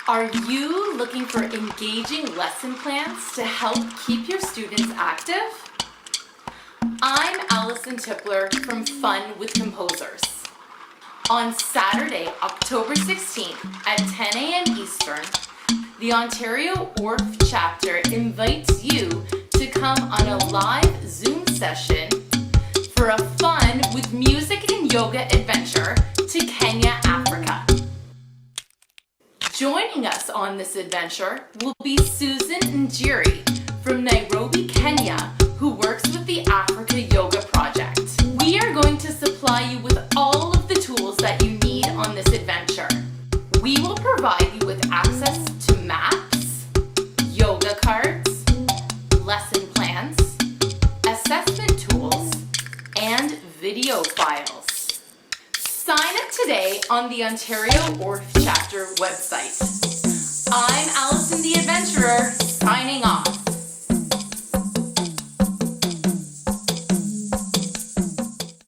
Are you looking for engaging lesson plans to help keep your students active? I'm Allison Tippler from Fun with Composers. On Saturday, October 16th at 10 a.m. Eastern, the Ontario Orff chapter invites you to come on a live Zoom session for a fun with music and yoga adventure to Kenya, Africa. Joining us on this adventure will be Susan Njiri from Nairobi, Kenya, who works with the Africa Yoga Project. We are going to supply you with all of the tools that you need on this adventure. We will provide you with access to maps, yoga cards, lesson plans, assessment tools, and video files. Sign up today on the Ontario Orff chapter website. I'm Allison the Adventurer.